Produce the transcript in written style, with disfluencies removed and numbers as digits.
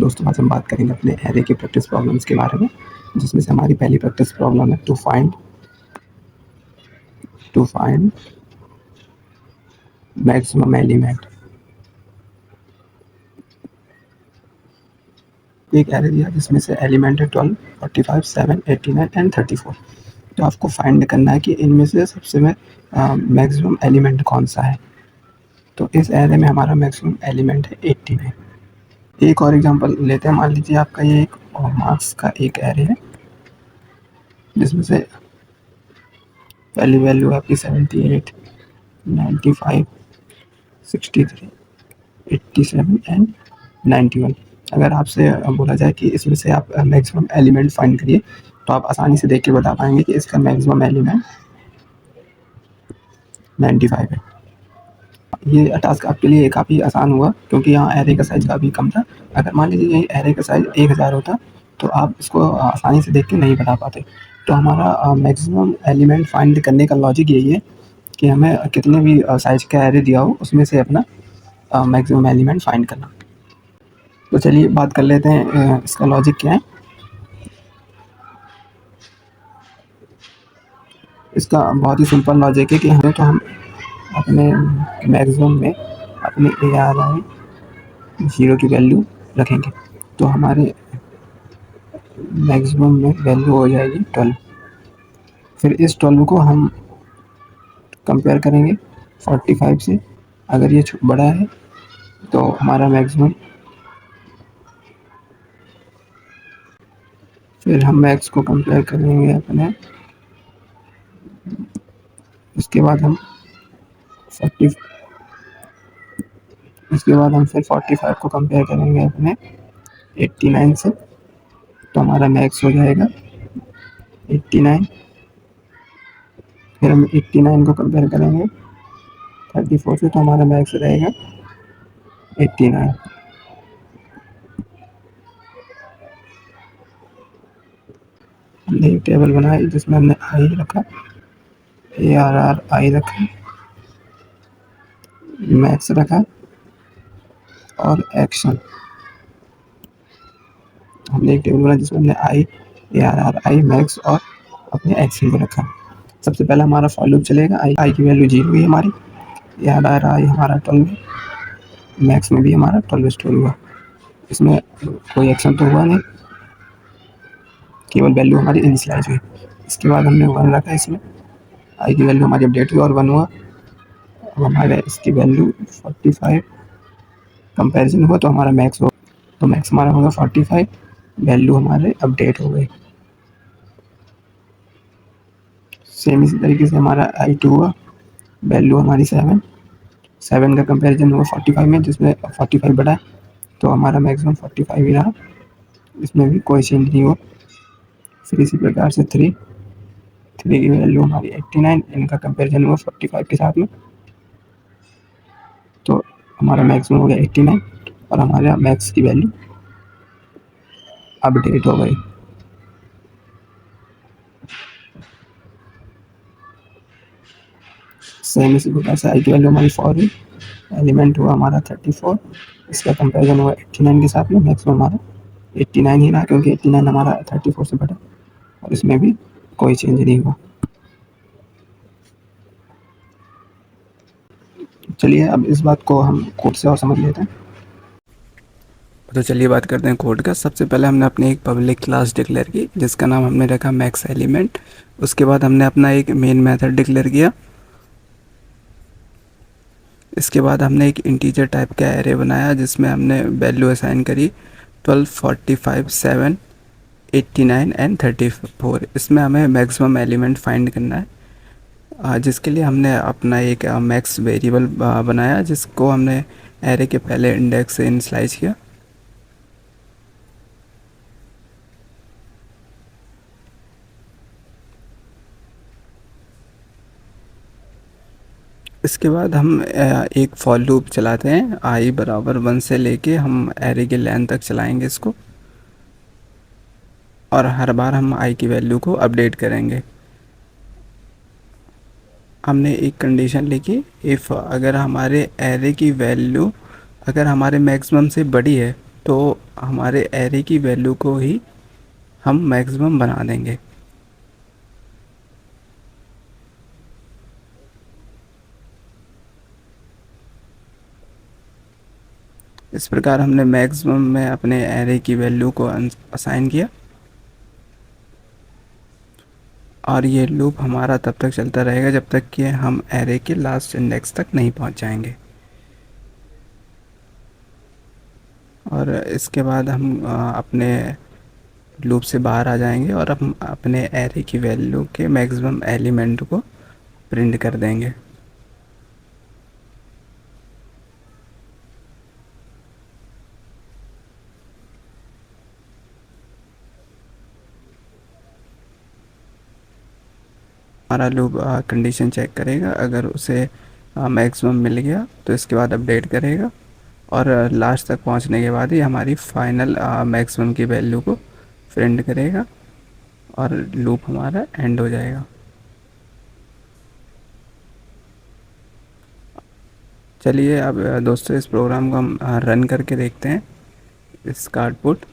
दोस्तों आज हम बात करेंगे अपने एरे की प्रैक्टिस प्रॉब्लम्स के बारे में, जिसमें से हमारी पहली प्रैक्टिस प्रॉब्लम है टू फाइंड मैक्सिमम एलिमेंट। एक एरे दिया जिसमें से एलिमेंट है 12, 45, 7, 89 एंड 34। तो आपको फाइंड करना है कि इनमें से सबसे में मैक्सिमम एलिमेंट कौन सा है। तो इस एरे में हमारा मैक्सिमम एलिमेंट है 89। एक और एग्जांपल लेते हैं। मान लीजिए आपका ये एक मार्क्स का एक एरे है जिसमें से पहली वैल्यू है आपकी 78, 95, 63, 87 एंड 91। अगर आपसे बोला जाए कि इसमें से आप मैक्सिमम एलिमेंट फाइंड करिए तो आप आसानी से देख के बता पाएंगे कि इसका मैक्सिमम एलिमेंट 95 है। ये टास्क आपके लिए काफ़ी आसान हुआ क्योंकि यहाँ एरे का साइज काफ़ी कम था। अगर मान लीजिए यही एरे का साइज 1000 होता तो आप इसको आसानी से देख के नहीं बता पाते। तो हमारा मैक्सिमम एलिमेंट फाइंड करने का लॉजिक यही है कि हमें कितने भी साइज का एरे दिया हो उसमें से अपना मैक्सिमम एलिमेंट फाइंड करना। तो चलिए बात कर लेते हैं इसका लॉजिक क्या है। इसका बहुत ही सिंपल लॉजिक है कि हमें हम अपने मैक्सिमम में अपने ARI 0 की वैल्यू रखेंगे तो हमारे मैक्सिमम में वैल्यू हो जाएगी 12। फिर इस 12 को हम कंपेयर करेंगे 45 से। अगर ये बड़ा है तो हमारा मैक्सिमम, फिर हम मैक्स को कंपेयर करेंगे अपने, उसके बाद हम 40, उसके बाद हम फिर 45 को कंपेयर करेंगे अपने 89 से। तो हमारा मैक्स हो जाएगा 89। फिर हम 89 को कंपेयर करेंगे 34 से तो हमारा मैक्स रहेगा 89। हमने एक टेबल बनाई जिसमें हमने आई रखा, ARRI रखा, मैक्स रखा और एक्शन। हमने एक टेबल बनाया जिसमें हमने ARRI, मैक्स और अपने एक्शन को रखा। सबसे पहले हमारा फॉर लूप चलेगा। आई की वैल्यू 0 हुई हमारी, ARRI हमारा 12 है, मैक्स में भी हमारा 12 स्टोर हुआ। इसमें कोई एक्शन तो हुआ नहीं, केवल वैल्यू हमारी इनिशियलाइज हुई। इसके बाद हमने 1 रखा, इसमें आई की वैल्यू हमारी अपडेट हुई और 1 हुआ। अब हमारे इसकी वैल्यू 45 कंपैरिजन हुआ तो हमारा मैक्स हो, तो मैक्स हमारा होगा 45, वैल्यू हमारे अपडेट हो गई। सेम इसी तरीके से हमारा I2 हुआ, वैल्यू हमारी 7 का कंपैरिजन हुआ 45 में, जिसमें 45 बड़ा है तो हमारा मैक्सिमम 45 ही रहा, इसमें भी कोई चेंज नहीं हुआ। फिर इसी प्रकार से 3 की वैल्यू हमारी 89, इनका कंपैरिजन हुआ 45 के साथ में तो हमारा मैक्सिमम हो गया 89 और हमारा मैक्स की वैल्यू अपडेट हो गई। सेम इसी प्रकार से आई की वैल्यू हमारी 4 हुई, एलिमेंट हुआ हमारा 34, इसका कंपैरिजन हुआ 89 के साथ में, मैक्सिमम हमारा 89 ही रहा क्योंकि 89 हमारा 34 से बड़ा और इसमें भी कोई चेंज नहीं हुआ। चलिए अब इस बात को हम कोड से और समझ लेते हैं। तो चलिए बात करते हैं कोड का। सबसे पहले हमने अपनी एक पब्लिक क्लास डिक्लेयर की जिसका नाम हमने रखा मैक्स एलिमेंट। उसके बाद हमने अपना एक मेन मेथड डिक्लेयर किया। इसके बाद हमने एक इंटीजर टाइप का एरे बनाया जिसमें हमने वैल्यू असाइन करी 12, 45, 7, 89 एंड 34। इसमें हमें मैक्सिमम एलिमेंट फाइंड करना है, जिसके लिए हमने अपना एक मैक्स वेरिएबल बनाया जिसको हमने एरे के पहले इंडेक्स से इनिशियलाइज किया। इसके बाद हम एक फॉर लूप चलाते हैं, i बराबर 1 से लेके हम एरे के लेंथ तक चलाएंगे इसको और हर बार हम i की वैल्यू को अपडेट करेंगे। हमने एक कंडीशन लिखी, इफ़ अगर हमारे एरे की वैल्यू अगर हमारे मैक्सिमम से बड़ी है तो हमारे एरे की वैल्यू को ही हम मैक्सिमम बना देंगे। इस प्रकार हमने मैक्सिमम में अपने एरे की वैल्यू को असाइन किया और ये लूप हमारा तब तक चलता रहेगा जब तक कि हम एरे के लास्ट इंडेक्स तक नहीं पहुंच जाएंगे। और इसके बाद हम अपने लूप से बाहर आ जाएंगे और हम अपने एरे की वैल्यू के मैक्सिमम एलिमेंट को प्रिंट कर देंगे। हमारा लूप कंडीशन चेक करेगा, अगर उसे मैक्सिमम मिल गया तो इसके बाद अपडेट करेगा और लास्ट तक पहुंचने के बाद ही हमारी फाइनल मैक्सिमम की वैल्यू को प्रिंट करेगा और लूप हमारा एंड हो जाएगा। चलिए अब दोस्तों इस प्रोग्राम को हम रन करके देखते हैं इसका आउटपुट।